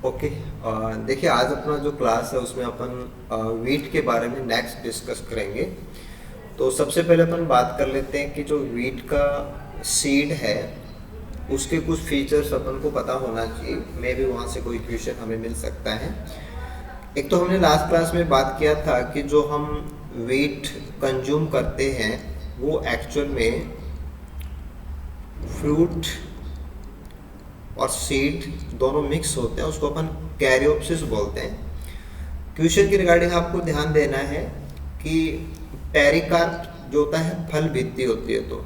Okay. देखिए, आज अपना जो क्लास है उसमें अपन वीट के बारे में नेक्स्ट डिस्कस करेंगे। तो सबसे पहले अपन बात कर लेते हैं कि जो वीट का सीड है उसके कुछ फीचर्स अपन को पता होना चाहिए। मे भी वहाँ से कोई क्वेश्चन हमें मिल सकता है। एक तो हमने लास्ट क्लास में बात किया था कि जो हम वीट कंज्यूम करते हैं वो एक्चुअल में फ्रूट और सीड दोनों मिक्स होते हैं, उसको अपन कैरियोप्सिस बोलते हैं। क्वेश्चन के रिगार्डिंग आपको ध्यान देना है कि पेरिकार्प जो होता है फल भित्ति होती है, तो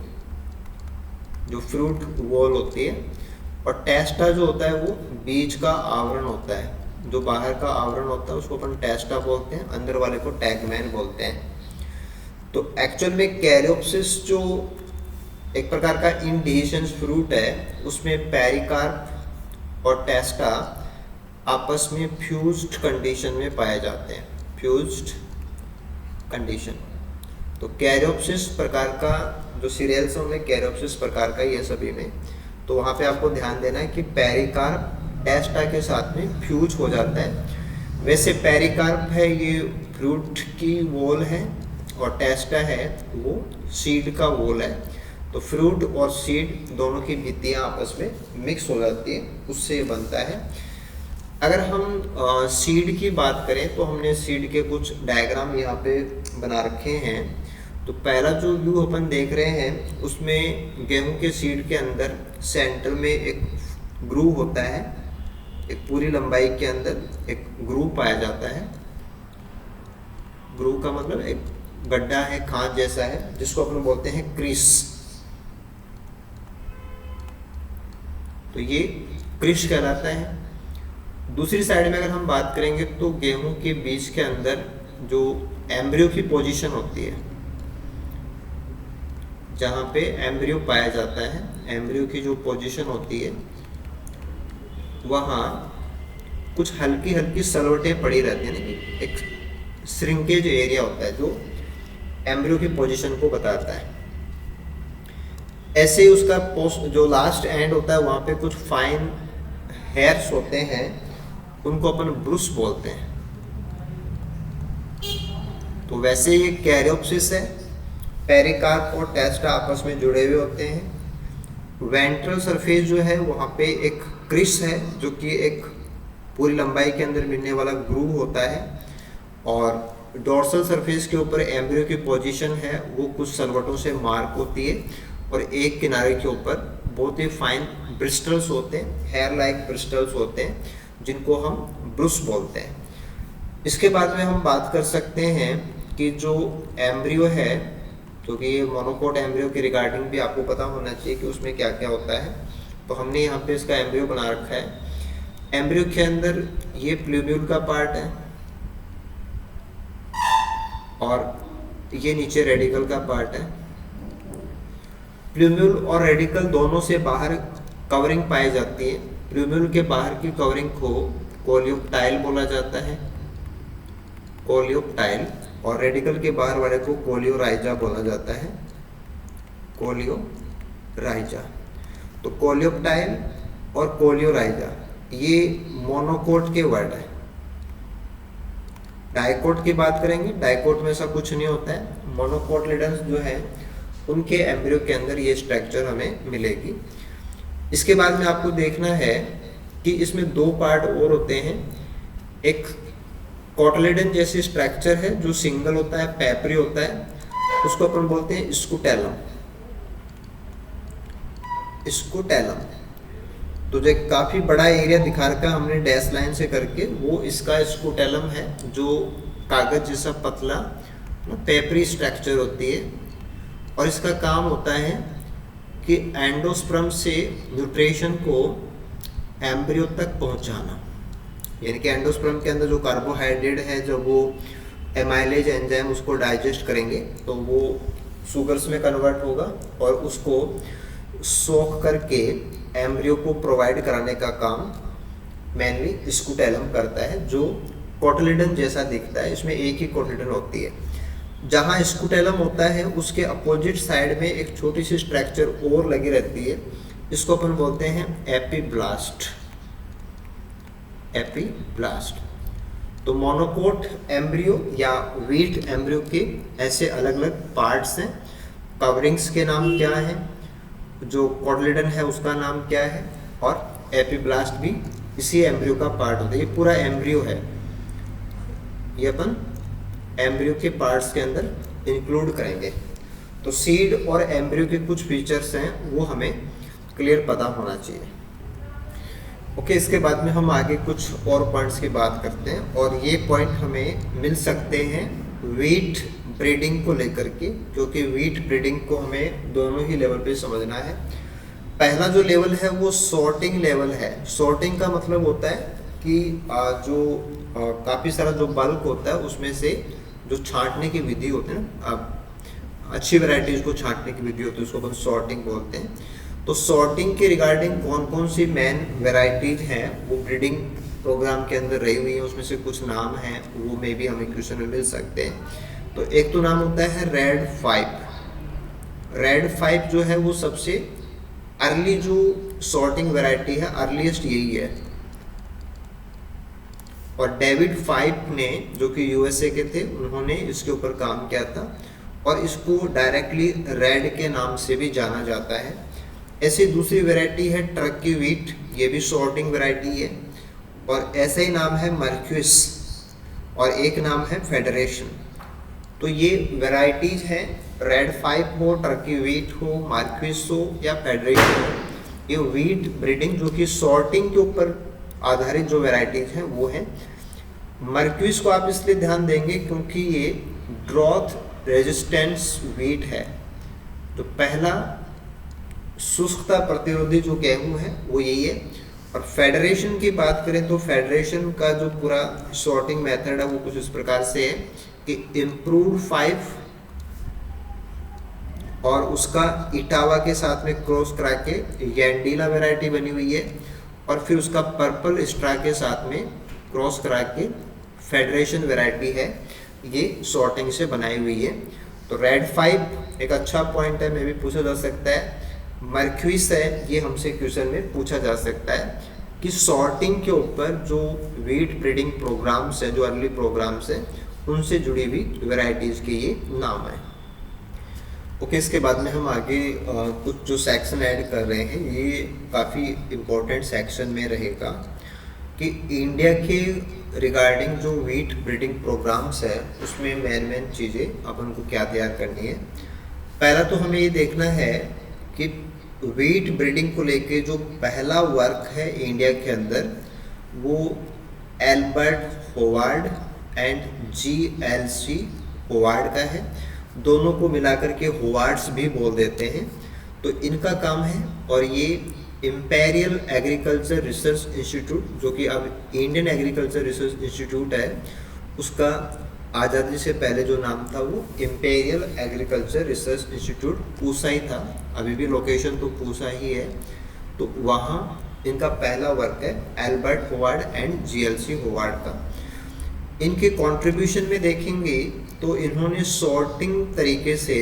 जो फ्रूट वॉल होती है, और टेस्टा जो होता है वो बीज का आवरण होता है। जो बाहर का आवरण होता है उसको अपन टेस्टा बोलते हैं, अंदर वाले को टैगमैन बोलते हैं। तो एक्चुअल में कैरियोप्सिस जो एक प्रकार का इंडिशियस फ्रूट है उसमें पेरिकार्प और टेस्टा आपस में फ्यूज्ड कंडीशन में पाए जाते हैं। Fused condition. तो कैरियोप्सिस प्रकार का जो सीरियल्स हैं उनमें कैरियोप्सिस प्रकार का ये सभी में, तो वहाँ पे आपको ध्यान देना है कि पेरिकार्प टेस्टा के साथ में फ्यूज हो जाता है। वैसे पेरिकार्प है ये फ्रूट की वॉल है और टेस्टा है वो सीड का वॉल है। तो फ्रूट और सीड दोनों की भित्तियाँ आपस में मिक्स हो जाती है, उससे बनता है। अगर हम सीड की बात करें तो हमने सीड के कुछ डायग्राम यहाँ पे बना रखे हैं। तो पहला जो व्यू अपन देख रहे हैं उसमें गेहूं के सीड के अंदर सेंटर में एक ग्रूव होता है, एक पूरी लंबाई के अंदर एक ग्रूव पाया जाता है। ग्रूव का मतलब एक गड्ढा है, खांच जैसा है, जिसको अपन बोलते हैं क्रीस। तो ये क्रिश कहलाता है। दूसरी साइड में अगर हम बात करेंगे तो गेहूं के बीज के अंदर जो एम्ब्रियो की पोजीशन होती है, जहाँ पे एम्ब्रियो पाया जाता है, एम्ब्रियो की जो पोजीशन होती है वहाँ कुछ हल्की हल्की सलवटें पड़ी रहती हैं, ना, एक श्रिंकेज एरिया होता है जो एम्ब्रियो की पोजीशन को बताता है। ऐसे ही उसका पोस्ट जो लास्ट एंड होता है वहाँ पे कुछ फाइन हेयर्स होते हैं, उनको अपन ब्रूस बोलते हैं। तो वैसे ये कैरियोप्सिस है। पेरिकार्प और टेस्टा आपस में जुड़े हुए होते हैं। वेंट्रल सरफेस जो है वहाँ पे एक क्रिस है जो कि एक पूरी लंबाई के अंदर मिलने वाला ग्रूव होता है, और डोर्सल सरफेस के ऊपर एम्ब्रियो की पोजीशन है वो कुछ सलवटों से मार्क होती है, और एक किनारे के ऊपर बहुत ही फाइन ब्रिस्टल्स होते हैं, हेयर लाइक ब्रिस्टल्स होते हैं, जिनको हम ब्रूस बोलते हैं। इसके बाद में हम बात कर सकते हैं कि जो एम्ब्रियो है, क्योंकि ये मोनोकोट एम्ब्रियो के रिगार्डिंग भी आपको पता होना चाहिए कि उसमें क्या क्या होता है। तो हमने यहाँ पे इसका एम्ब्रियो बना रखा है। एम्ब्रियो के अंदर ये प्लूम्यूल का पार्ट है और ये नीचे रेडिकल का पार्ट है। प्लूम्यूल और रेडिकल दोनों से बाहर कवरिंग पाई जाती है। प्लूम्यूल के बाहर की कवरिंग को कोलियोप्टाइल बोला जाता है, कोलियोप्टाइल, और रेडिकल के बाहर वाले को कोलियोराइजा बोला जाता है, कोलियोराइजा। तो कोलियोप्टाइल और कोलियोराइजा ये मोनोकोट के वर्ड है। डाइकोट की बात करेंगे, डाइकोट में ऐसा कुछ नहीं होता है। मोनोकोटिलिडन्स जो है उनके एम्ब्रियो के अंदर ये स्ट्रक्चर हमें मिलेगी। इसके बाद में आपको देखना है कि इसमें दो पार्ट और होते हैं। एक कोटिलिडन जैसी स्ट्रक्चर है जो सिंगल होता है, पेपरी होता है, उसको अपन बोलते हैं स्कूटेलम। स्कूटेलम तो जो काफ़ी बड़ा एरिया दिखा रखा हमने डैश लाइन से करके, वो इसका स्कूटेलम है, जो कागज जैसा पतला पेपरी स्ट्रक्चर होती है। और इसका काम होता है कि एंडोस्पर्म से न्यूट्रिशन को एम्ब्रियो तक पहुंचाना, यानी कि एंडोस्पर्म के अंदर जो कार्बोहाइड्रेट है, जब वो एमाइलेज एंजाइम उसको डाइजेस्ट करेंगे तो वो शुगर्स में कन्वर्ट होगा और उसको सोख करके एम्ब्रियो को प्रोवाइड कराने का काम मेनली स्कूटेलम करता है, जो कोटिलिडन जैसा दिखता है। इसमें एक ही कोटिलिडन होती है। जहाँ स्कूटेलम होता है उसके अपोजिट साइड में एक छोटी सी स्ट्रक्चर और लगी रहती है, इसको अपन बोलते हैं एपीब्लास्ट। एपीब्लास्ट। तो मोनोकोट एम्ब्रियो या वीट एम्ब्रियो के ऐसे अलग अलग पार्ट्स हैं। कवरिंग्स के नाम क्या है, जो कॉटलेडन है उसका नाम क्या है, और एपीब्लास्ट भी इसी एम्ब्रियो का पार्ट होता है। ये पूरा एम्ब्रियो है, ये अपन एम्ब्रियो के पार्ट्स के अंदर इंक्लूड करेंगे। तो सीड और एम्ब्रियो के कुछ फीचर्स हैं वो हमें क्लियर पता होना चाहिए। ओके, इसके बाद में हम आगे कुछ और पॉइंट्स की बात करते हैं, और ये पॉइंट हमें मिल सकते हैं वीट ब्रीडिंग को लेकर के, क्योंकि वीट ब्रीडिंग को हमें दोनों ही लेवल पे समझना है। पहला जो लेवल है वो सॉर्टिंग लेवल है। सॉर्टिंग का मतलब होता है कि जो काफ़ी सारा जो बल्क होता है उसमें से जो छांटने की विधि होती है ना, अच्छी वैरायटीज को छांटने की विधि होती है, उसको अपन सॉर्टिंग बोलते हैं। तो सॉर्टिंग के रिगार्डिंग कौन कौन सी मेन वैरायटीज हैं वो ब्रीडिंग प्रोग्राम के अंदर रही हुई है, उसमें से कुछ नाम हैं वो मे भी हमें क्वेश्चन में मिल सकते हैं। तो एक तो नाम होता है रेड 5। रेड 5 जो है वो सबसे अर्ली जो सॉर्टिंग वैरायटी है, अर्लीस्ट यही है। और डेविड 5 ने, जो कि यूएसए के थे, उन्होंने इसके ऊपर काम किया था और इसको डायरेक्टली रेड के नाम से भी जाना जाता है। ऐसी दूसरी वैरायटी है टर्की वीट, ये भी सॉर्टिंग वैरायटी है, और ऐसा ही नाम है मर्क्यूस, और एक नाम है फेडरेशन। तो ये वैरायटीज हैं, रेड 5 हो, टर्की वीट हो, मार्क्यूस हो या फेडरेशन हो, ये वीट ब्रीडिंग जो कि सॉर्टिंग के ऊपर आधारित जो वैरायटीज हैं वो है। मर्क्यूस को आप इसलिए ध्यान देंगे क्योंकि ये ड्रॉथ रेजिस्टेंस वीट है। तो पहला शुष्कता प्रतिरोधी जो गेहूं है वो यही है। और फेडरेशन की बात करें तो फेडरेशन का जो पूरा सॉर्टिंग मेथड है वो कुछ इस प्रकार से है कि इम्प्रूव्ड 5 और उसका इटावा के साथ में क्रॉस करा के यैंडीला वैरायटी बनी हुई है, और फिर उसका पर्पल स्ट्रा के साथ में क्रॉस करा के फेडरेशन वैरायटी है, ये सॉर्टिंग से बनाई हुई है। तो रेड 5 एक अच्छा पॉइंट है, में भी पूछा जा सकता है। मर्क्यूस है, ये हमसे क्वेश्चन में पूछा जा सकता है कि सॉर्टिंग के ऊपर जो वीट ब्रीडिंग प्रोग्राम्स है, जो अर्ली प्रोग्राम्स है, उनसे जुड़ी हुई वैरायटीज के ये नाम है। ओके, इसके बाद में हम आगे कुछ जो सेक्शन ऐड कर रहे हैं, ये काफ़ी इम्पोर्टेंट सेक्शन में रहेगा कि इंडिया के रिगार्डिंग जो वीट ब्रीडिंग प्रोग्राम्स है उसमें मेन चीज़ें अपन को क्या तैयार करनी है। पहला तो हमें ये देखना है कि वीट ब्रीडिंग को लेके जो पहला वर्क है इंडिया के अंदर वो Albert Howard and GLC Howard का है। दोनों को मिलाकर के होवार्ड्स भी बोल देते हैं। तो इनका काम है, और ये इम्पेरियल एग्रीकल्चर रिसर्च इंस्टीट्यूट, जो कि अब इंडियन एग्रीकल्चर रिसर्च इंस्टीट्यूट है, उसका आज़ादी से पहले जो नाम था वो Imperial Agriculture Research Institute Pusa ही था, अभी भी लोकेशन तो पूसा ही है। तो वहाँ इनका पहला वर्क है Albert Howard and GLC Howard का। इनके कंट्रीब्यूशन में देखेंगे तो इन्होंने सॉर्टिंग तरीके से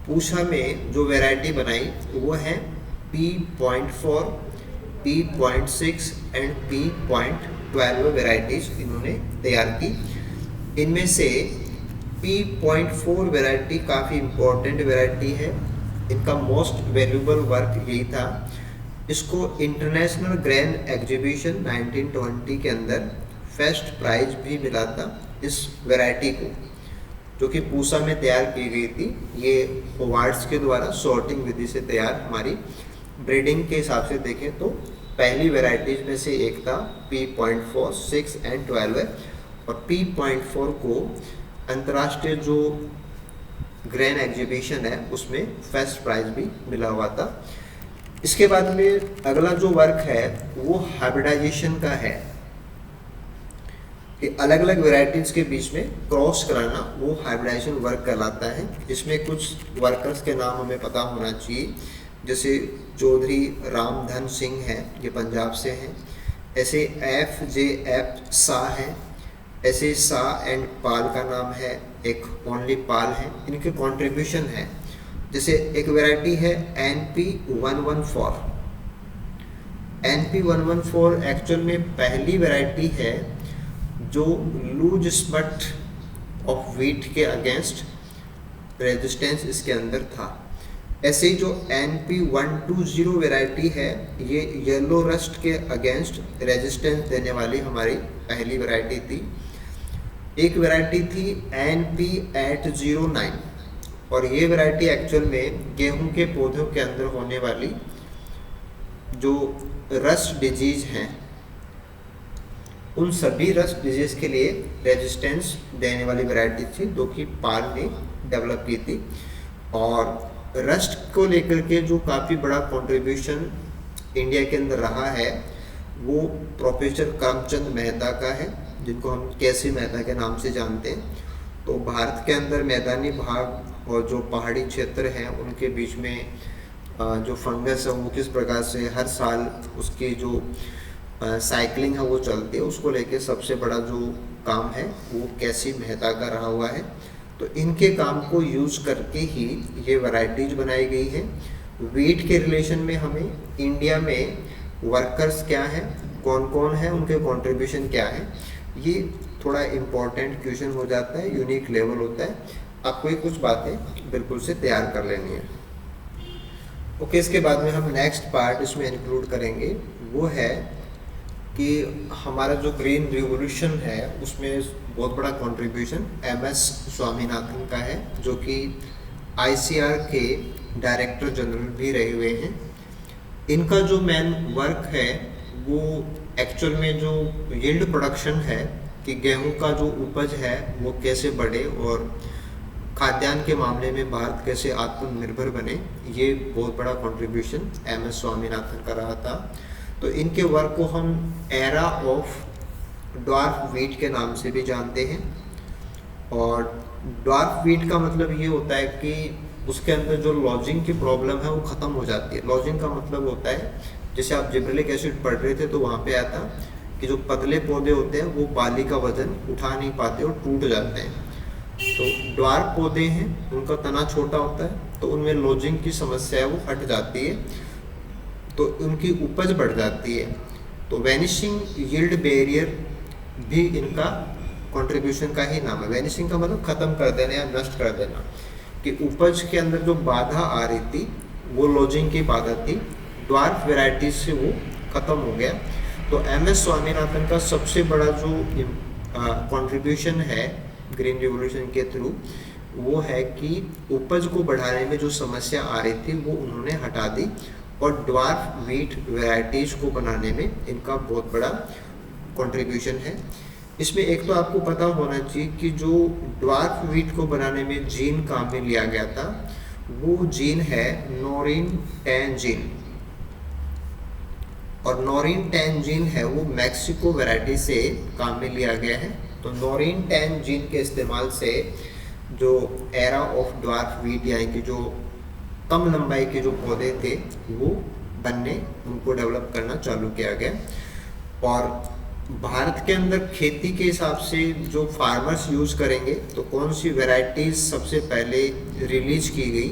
पूसा में जो वैरायटी बनाई वो है P.4, P.6 and P.12 varieties इन्होंने तैयार की। इनमें से P.4 वैरायटी काफ़ी इम्पोर्टेंट वैरायटी है, इनका मोस्ट वैल्यूबल वर्क यही था। इसको इंटरनेशनल ग्रेन एग्जीबिशन 1920 के अंदर फर्स्ट प्राइज भी मिला था इस वैरायटी को, जो कि पूसा में तैयार की गई थी। ये होवार्ड्स के द्वारा सॉर्टिंग विधि से तैयार हमारी ब्रीडिंग के हिसाब से देखें तो पहली वैरायटीज में से एक था P.4, 6 एंड 12 है। और P.4 को अंतर्राष्ट्रीय जो ग्रेन एग्जीबिशन है उसमें फर्स्ट प्राइज भी मिला हुआ था। इसके बाद में अगला जो वर्क है वो हाइब्रिडाइजेशन का है कि अलग अलग वैरायटीज के बीच में क्रॉस कराना, वो हाइब्रिडाइजेशन वर्क कहलाता है। इसमें कुछ वर्कर्स के नाम हमें पता होना चाहिए, जैसे चौधरी रामधन सिंह हैं, ये पंजाब से हैं। ऐसे FJF शाह हैं, ऐसे शाह एंड पाल का नाम है, एक ओनली पाल है। इनके कंट्रीब्यूशन है, जैसे एक वैरायटी है NP114, NP114 एक्चुअल में पहली वैरायटी है जो लूज स्पट ऑफ वीट के अगेंस्ट रेजिस्टेंस इसके अंदर था। ऐसे ही जो NP120 वैरायटी है ये येलो रस्ट के अगेंस्ट रेजिस्टेंस देने वाली हमारी पहली वैरायटी थी। एक वैरायटी थी NP809 और ये वैरायटी एक्चुअल में गेहूं के पौधों के अंदर होने वाली जो रस्ट डिजीज हैं उन सभी रस्ट डिजीज के लिए रेजिस्टेंस देने वाली वैरायटी थी जो कि पाल ने डेवलप की थी। और रस्ट को लेकर के जो काफ़ी बड़ा कंट्रीब्यूशन इंडिया के अंदर रहा है वो प्रोफेसर करमचंद मेहता का है, जिनको हम केसी मेहता के नाम से जानते हैं। तो भारत के अंदर मैदानी भाग और जो पहाड़ी क्षेत्र हैं उनके बीच में जो फंगस है वो किस प्रकार से हर साल उसकी जो साइकिलिंग है वो चलती है, उसको लेके सबसे बड़ा जो काम है वो केसी मेहता का रहा हुआ है। तो इनके काम को यूज़ करके ही ये वैरायटीज बनाई गई है। वीट के रिलेशन में हमें इंडिया में वर्कर्स क्या हैं, कौन कौन है, उनके कंट्रीब्यूशन क्या है, ये थोड़ा इम्पोर्टेंट क्वेश्चन हो जाता है, यूनिक लेवल होता है। आपको ये कुछ बातें बिल्कुल से तैयार कर लेनी है। ओके, इसके बाद में हम नेक्स्ट पार्ट इसमें इंक्लूड करेंगे वो है कि हमारा जो ग्रीन रिवोल्यूशन है उसमें बहुत बड़ा कंट्रीब्यूशन MS स्वामीनाथन का है, जो कि ICR के डायरेक्टर जनरल भी रहे हुए हैं। इनका जो मेन वर्क है वो एक्चुअल में जो यील्ड प्रोडक्शन है कि गेहूं का जो उपज है वो कैसे बढ़े और खाद्यान्न के मामले में भारत कैसे आत्मनिर्भर बने, ये बहुत बड़ा कंट्रीब्यूशन MS स्वामीनाथन का रहा था। तो इनके वर्क को हम एरा ऑफ ड्वार्फ वीट के नाम से भी जानते हैं। और ड्वार्फ वीट का मतलब ये होता है कि उसके अंदर जो लॉजिंग की प्रॉब्लम है वो ख़त्म हो जाती है। लॉजिंग का मतलब होता है, जैसे आप जिब्रेलिक एसिड पढ़ रहे थे तो वहाँ पे आता कि जो पतले पौधे होते हैं वो बाली का वजन उठा नहीं पाते और टूट जाते हैं। तो ड्वार्फ पौधे हैं, उनका तना छोटा होता है तो उनमें लॉजिंग की समस्या है वो हट जाती है, तो उनकी उपज बढ़ जाती है। तो वैनिशिंग यील्ड बैरियर भी इनका कंट्रीब्यूशन का ही नाम है। वैनिशिंग का मतलब ख़त्म कर देना या नष्ट कर देना, कि उपज के अंदर जो बाधा आ रही थी वो लॉजिंग की बाधा थी, ड्वार्फ वैरायटीज से वो ख़त्म हो गया। तो MS स्वामीनाथन का सबसे बड़ा जो कंट्रीब्यूशन है ग्रीन रिवोल्यूशन के थ्रू वो है कि उपज को बढ़ाने में जो समस्या आ रही थी वो उन्होंने हटा दी और ड्वार्फ वीट वैरायटीज़ को बनाने में इनका बहुत बड़ा कंट्रीब्यूशन है। इसमें एक तो आपको पता होना चाहिए कि जो ड्वार्फ वीट को बनाने में जीन काम में लिया गया था वो जीन है नोरिन 10 जीन, और नोरिन 10 जीन है वो मैक्सिको वैरायटी से काम में लिया गया है। तो नोरिन 10 जीन के इस्तेमाल से जो एरा ऑफ ड्वार्फ वीट यानी कि जो कम लंबाई के जो पौधे थे वो बनने, उनको डेवलप करना चालू किया गया। और भारत के अंदर खेती के हिसाब से जो फार्मर्स यूज़ करेंगे तो कौन सी वैरायटीज़ सबसे पहले रिलीज की गई,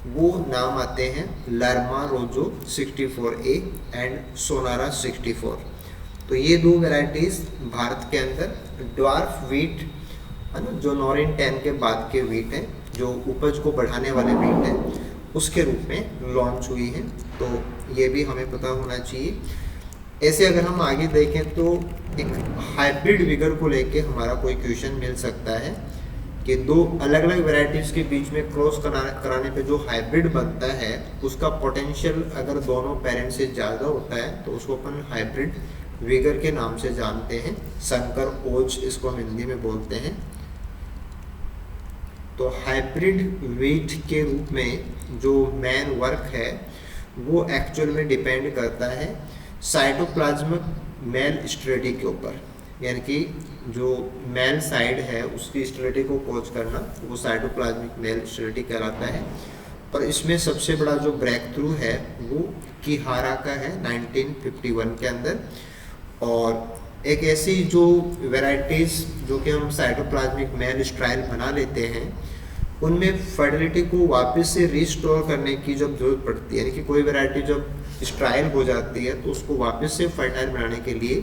वो नाम आते हैं लर्मा रोजो 64A एंड सोनारा 64। तो ये दो वैरायटीज़ भारत के अंदर ड्वार्फ वीट है ना, जो नोरिन 10 के बाद के वीट हैं, जो उपज को बढ़ाने वाले वीट हैं, उसके रूप में लॉन्च हुई है। तो ये भी हमें पता होना चाहिए। ऐसे अगर हम आगे देखें तो एक हाइब्रिड विगर को लेके हमारा कोई क्वेश्चन मिल सकता है कि दो अलग अलग वैरायटीज़ के बीच में क्रॉस कराने पे जो हाइब्रिड बनता है उसका पोटेंशियल अगर दोनों पेरेंट से ज़्यादा होता है तो उसको अपन हाइब्रिड विगर के नाम से जानते हैं। संकर ओज इसको हम हिंदी में बोलते हैं। तो हाइब्रिड वीट के रूप में जो मेन वर्क है वो एक्चुअल में डिपेंड करता है साइटोप्लाज्मिक मेल स्टेरिटी के ऊपर, यानी कि जो मेल साइड है उसकी स्टेरिटी को खोज करना वो साइटोप्लाज्मिक मेल स्टेरिटी कहलाता है। और इसमें सबसे बड़ा जो ब्रेक थ्रू है वो किहारा का है 1951 के अंदर। और एक ऐसी जो वैरायटीज़ जो कि हम साइटोप्लाज्मिक मेल स्ट्राइल बना लेते हैं उनमें फर्टिलिटी को वापस से रिस्टोर करने की जब जरूरत पड़ती है, यानी कि कोई वैरायटी जब स्ट्राइल हो जाती है तो उसको वापस से फर्टाइल बनाने के लिए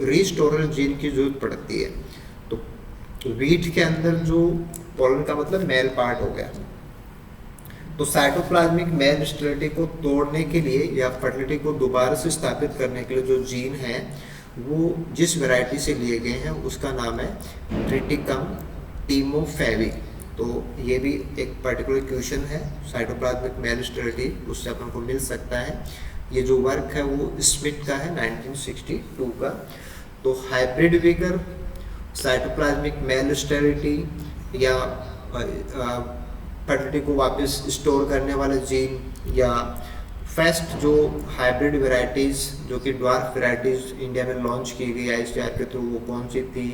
रिस्टोरल जीन की जरूरत पड़ती है। तो वीट के अंदर जो पोलन का मतलब मेल पार्ट हो गया, तो साइटोप्लाज्मिक मेल स्टेरिलिटी को तोड़ने के लिए या फर्टिलिटी को दोबारा से स्थापित करने के लिए जो जीन है वो जिस वैरायटी से लिए गए हैं उसका नाम है ट्रिटिकम टीमोफेवी। तो ये भी एक पर्टिकुलर क्वेश्चन है साइटोप्लाज्मिक मेल स्टेरिलिटी, उससे अपन को मिल सकता है। ये जो वर्क है वो स्मिथ का है 1962 का। तो hybrid vigour, cytoplasmic male sterility या फर्टिलिटी को वापस स्टोर करने वाले जीन, या फर्स्ट जो हाइब्रिड वैरायटीज़ जो कि ड्वार्फ वैरायटीज़ इंडिया में लॉन्च की गई ISDR के थ्रू, वो कौन सी थी,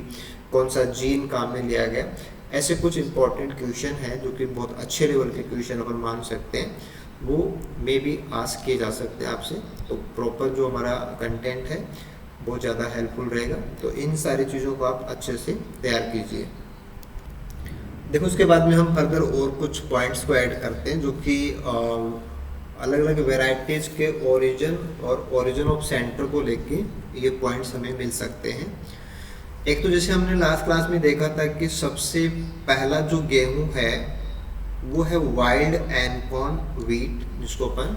कौन सा जीन काम में लिया गया, ऐसे कुछ इंपॉर्टेंट क्वेश्चन हैं जो कि बहुत अच्छे लेवल के क्वेश्चन अपन मान सकते हैं, वो मे भी आस्क किए जा सकते हैं आपसे। तो प्रॉपर जो हमारा कंटेंट है बहुत ज़्यादा हेल्पफुल रहेगा। तो इन सारी चीज़ों को आप अच्छे से तैयार कीजिए। देखो उसके बाद में हम फर्दर और कुछ पॉइंट्स को ऐड करते हैं जो कि अलग अलग वेराइटीज़ के ओरिजिन और ओरिजिन ऑफ सेंटर को लेके ये पॉइंट्स हमें मिल सकते हैं। एक तो जैसे हमने लास्ट क्लास में देखा था कि सबसे पहला जो गेहूं है वो है वाइल्ड एनकॉर्न व्हीट, जिसको अपन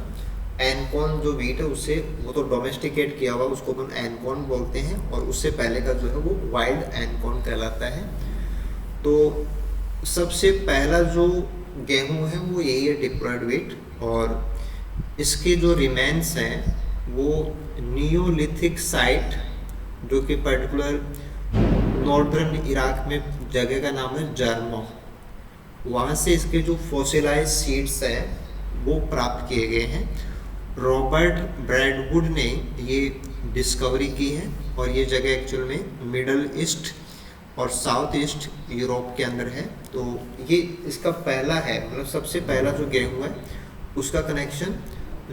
एनकॉर्न जो व्हीट है उससे वो तो डोमेस्टिकेट किया हुआ उसको अपन एनकॉर्न बोलते हैं, और उससे पहले का जो है वो वाइल्ड एनकॉर्न कहलाता है। तो सबसे पहला जो गेहूं है वो यही है डिप्लॉयड व्हीट, और इसके जो रिमेन्स हैं वो नियोलिथिक साइट जो कि पर्टिकुलर नॉर्दर्न इराक में जगह का नाम है जर्मो, वहाँ से इसके जो फॉसिलाइज सीड्स हैं वो प्राप्त किए गए हैं। रॉबर्ट ब्रैडवुड ने ये डिस्कवरी की है, और ये जगह एक्चुअल में मिडल ईस्ट और साउथ ईस्ट यूरोप के अंदर है। तो ये इसका पहला है, मतलब सबसे पहला जो गेहूँ है उसका कनेक्शन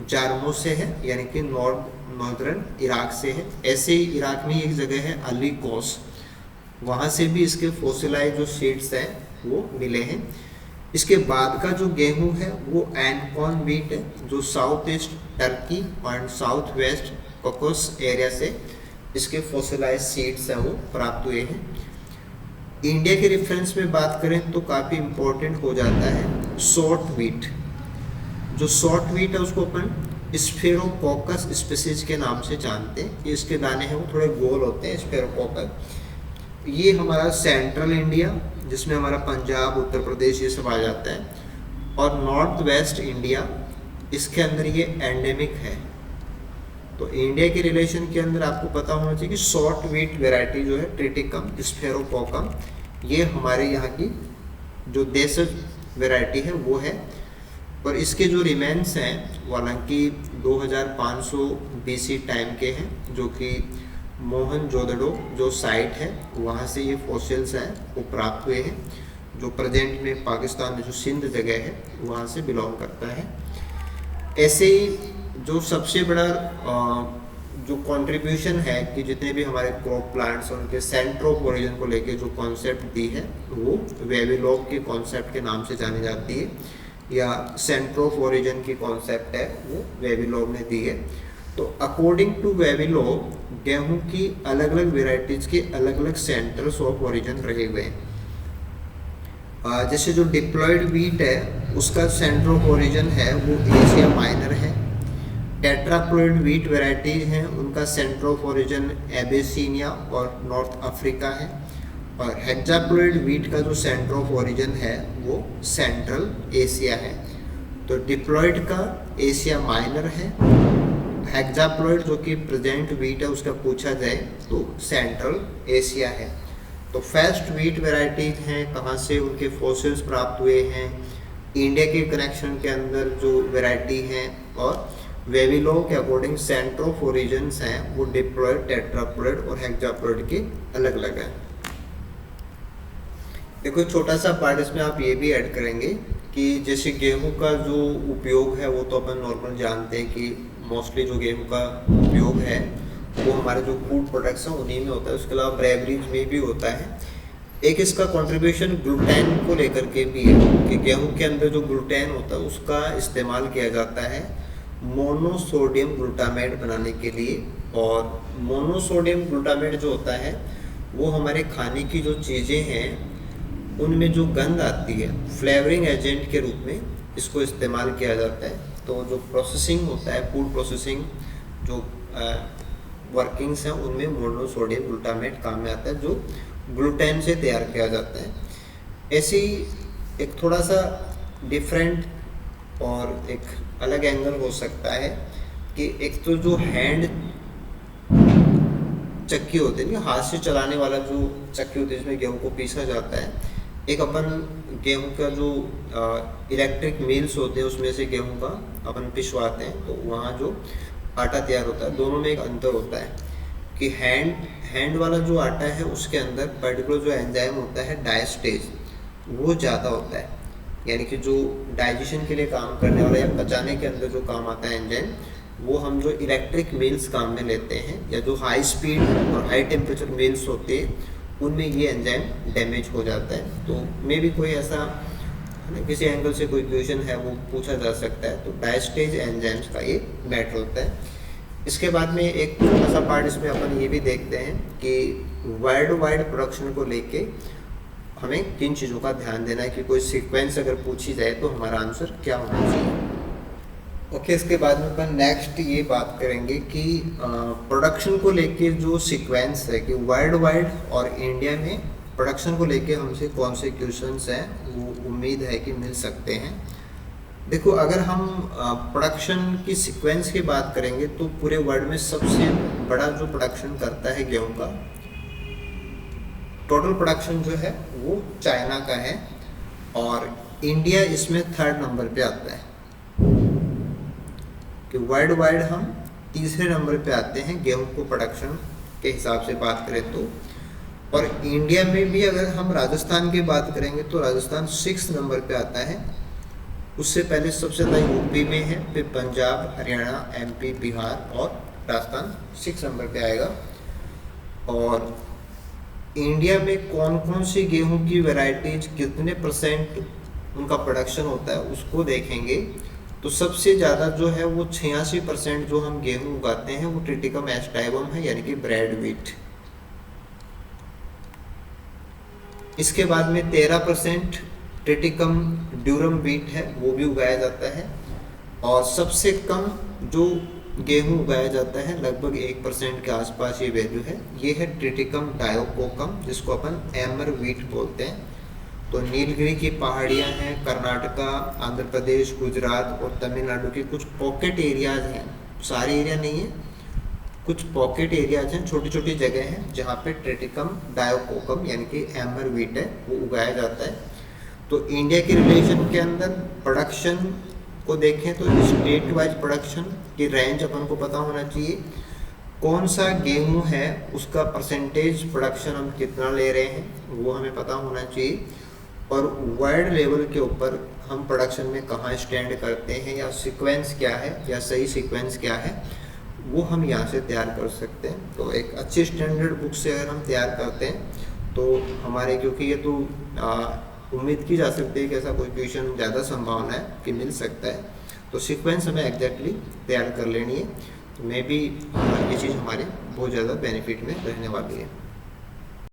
जारमो से है, यानी कि नॉर्दर्न इराक से है। ऐसे ही इराक में एक जगह है अली कोस, वहाँ से भी इसके फोसिलाइज जो सीड्स हैं वो मिले हैं। इसके बाद का जो गेहूं है वो एनकॉर्न व्हीट है जो साउथ ईस्ट टर्की और साउथ वेस्ट कॉकस एरिया से इसके फोसिलाइज सीड्स हैं वो प्राप्त हुए हैं। इंडिया के रेफरेंस में बात करें तो काफ़ी इम्पोर्टेंट हो जाता है शॉर्ट व्हीट। जो शॉर्ट व्हीट है उसको अपन स्फेरोकोकस स्पीसीज के नाम से जानते हैं। ये इसके दाने हैं वो थोड़े गोल होते हैं, स्फेरोकोकस। ये हमारा सेंट्रल इंडिया जिसमें हमारा पंजाब, उत्तर प्रदेश ये सब आ जाता है, और नॉर्थ वेस्ट इंडिया इसके अंदर ये एंडेमिक है। तो इंडिया के रिलेशन के अंदर आपको पता होना चाहिए कि शॉर्ट व्हीट वेराइटी जो है ट्रिटिकम स्फेरोकोकम, ये हमारे यहाँ की जो देशज वेराइटी है वो है। और इसके जो रिमेन्स हैं वो हालांकि 2500 BC टाइम के हैं, जो कि मोहनजोदड़ो जो साइट है वहाँ से ये फॉसिल्स हैं वो प्राप्त हुए हैं, जो प्रेजेंट में पाकिस्तान में जो सिंध जगह है वहाँ से बिलोंग करता है। ऐसे ही जो सबसे बड़ा जो कंट्रीब्यूशन है कि जितने भी हमारे क्रॉप प्लांट्स उनके सेंटर ऑफ ओरिजिन को लेके जो कॉन्सेप्ट दी है वो वेविलोव के कॉन्सेप्ट के नाम से जानी जाती है, या सेंटर ऑफ ओरिजिन की कॉन्सेप्ट है वो वेविलोव ने दी है। तो अकॉर्डिंग टू वेविलोव गेहूं की अलग अलग वेराइटीज़ के अलग अलग सेंटर्स ऑफ ओरिजिन रहे हुए हैं। जैसे जो डिप्लॉयड व्हीट है उसका सेंटर ऑफ ओरिजिन है वो एशिया माइनर है। टेट्राप्लॉयड व्हीट वेराइटीज हैं उनका सेंटर ऑफ ओरिजिन एबेसिनिया और नॉर्थ अफ्रीका है, और हेक्साप्लॉयड व्हीट का जो सेंटर ऑफ ओरिजिन है वो सेंट्रल एशिया है। तो डिप्लॉयड का एशिया माइनर है, हेक्साप्लॉयड जो कि प्रेजेंट व्हीट है उसका पूछा जाए तो सेंट्रल एशिया है। तो फर्स्ट व्हीट वेराइटीज हैं कहाँ से उनके फॉसिल्स प्राप्त हुए हैं, इंडिया के कनेक्शन के अंदर जो वेराइटी हैं, और वेविलोव के अकॉर्डिंग सेंटर ऑफ ओरिजिन्स हैं वो डिप्लॉयड, टेट्राप्लॉयड और हेक्साप्लॉयड के अलग अलग हैं। देखो छोटा सा पार्ट इसमें आप ये भी ऐड करेंगे कि जैसे गेहूं का जो उपयोग है वो तो अपन नॉर्मल जानते हैं कि मोस्टली जो गेहूं का उपयोग है वो हमारे जो फूड प्रोडक्ट्स हैं उन्हीं में होता है, उसके अलावा ब्रेवरीज में भी होता है। एक इसका कंट्रीब्यूशन ग्लूटेन को लेकर के भी है कि गेहूं के अंदर जो ग्लूटेन होता है उसका इस्तेमाल किया जाता है मोनोसोडियम ग्लूटामेट बनाने के लिए। और मोनोसोडियम ग्लूटामेट जो होता है वो हमारे खाने की जो चीज़ें हैं उनमें जो गंध आती है, फ्लेवरिंग एजेंट के रूप में इसको इस्तेमाल किया जाता है। तो जो प्रोसेसिंग होता है, फूड प्रोसेसिंग जो वर्किंग्स हैं, उनमें मोनोसोडियम ग्लूटामेट काम में आता है, जो ग्लूटेन से तैयार किया जाता है। ऐसे ही एक थोड़ा सा डिफरेंट और एक अलग एंगल हो सकता है कि एक तो जो हैंड चक्की होती है, हाथ से चलाने वाला जो चक्की होती है जिसमें गेहूं को पीसा जाता है, एक अपन गेहूं का जो इलेक्ट्रिक मिल्स होते हैं उसमें से गेहूं का अपन पिसवाते हैं, तो वहाँ जो आटा तैयार होता है, दोनों में एक अंतर होता है कि हैंड वाला जो आटा है उसके अंदर पर्टिकुलर जो एंजाइम होता है डायस्टेज, वो ज़्यादा होता है। यानी कि जो डाइजेशन के लिए काम करने वाला या पचाने के अंदर जो काम आता है एंजाइम, वो हम जो इलेक्ट्रिक मिल्स काम में लेते हैं या जो हाई स्पीड और हाई टेम्परेचर मिल्स होते हैं उनमें ये एंजाइम डैमेज हो जाता है। तो मे भी कोई ऐसा किसी एंगल से कोई क्वेश्चन है वो पूछा जा सकता है। तो डायस्टेज एंजाइम्स का ये मैटर होता है। इसके बाद में एक छोटा सा पार्ट इसमें अपन ये भी देखते हैं कि वर्ल्ड वाइड प्रोडक्शन को लेके हमें किन चीज़ों का ध्यान देना है, कि कोई सीक्वेंस अगर पूछी जाए तो हमारा आंसर क्या होना चाहिए। ओके, इसके बाद में अपन नेक्स्ट ये बात करेंगे कि प्रोडक्शन को लेके जो सीक्वेंस है कि वर्ल्ड वाइड और इंडिया में प्रोडक्शन को लेके हमसे कौन से क्वेश्चंस हैं, वो उम्मीद है कि मिल सकते हैं। देखो, अगर हम प्रोडक्शन की सीक्वेंस की बात करेंगे तो पूरे वर्ल्ड में सबसे बड़ा जो प्रोडक्शन करता है गेहूं का, टोटल प्रोडक्शन जो है वो चाइना का है और इंडिया इसमें 3rd नंबर पे आता है। कि वर्ल्ड वाइड हम 3रे नंबर पे आते हैं गेहूं को प्रोडक्शन के हिसाब से बात करें तो। और इंडिया में भी अगर हम राजस्थान की बात करेंगे तो राजस्थान 6 नंबर पे आता है। उससे पहले सबसे ज़्यादा यूपी में है, फिर पंजाब, हरियाणा, एमपी, बिहार और राजस्थान 6 नंबर पे आएगा। और इंडिया में कौन कौन सी गेहूं की वैरायटीज कितने % उनका प्रोडक्शन होता है उसको देखेंगे तो सबसे ज़्यादा जो है वो 86% जो हम गेहूं उगाते हैं वो ट्रिटिकम एस्टाइवम है, यानी कि ब्रेड व्हीट। इसके बाद में 13% ट्रिटिकम ड्यूरम व्हीट है, वो भी उगाया जाता है। और सबसे कम जो गेहूं उगाया जाता है, लगभग 1% के आसपास ये वैल्यू है, ये है ट्रिटिकम डायोकोकम, जिसको अपन एमर व्हीट बोलते हैं। तो नीलगिरी की पहाड़ियाँ हैं, कर्नाटका, आंध्र प्रदेश, गुजरात और तमिलनाडु के कुछ पॉकेट एरियाज हैं, सारे एरिया नहीं है, कुछ पॉकेट एरियाज हैं, छोटी छोटी जगह हैं जहाँ पे ट्रिटिकम डायोकोकम यानी कि एमर व्हीट है वो उगाया जाता है। तो इंडिया के रिलेशन के अंदर प्रोडक्शन को देखें तो स्टेट वाइज प्रोडक्शन की रेंज अपन को पता होना चाहिए, कौन सा गेहूं है उसका परसेंटेज प्रोडक्शन हम कितना ले रहे हैं वो हमें पता होना चाहिए। और वर्ल्ड लेवल के ऊपर हम प्रोडक्शन में कहाँ स्टैंड करते हैं या सीक्वेंस क्या है या सही सीक्वेंस क्या है वो हम यहाँ से तैयार कर सकते हैं। तो एक अच्छी स्टैंडर्ड बुक से अगर हम तैयार करते हैं तो हमारे, क्योंकि ये तो उम्मीद की जा सकती है कि ऐसा कोई क्वेश्चन ज़्यादा संभावना है कि मिल सकता है, तो सीक्वेंस हमें एग्जैक्टली तैयार कर लेनी है। तो मे बी ये चीज़ हमारे बहुत ज़्यादा बेनिफिट में रहने वाली है।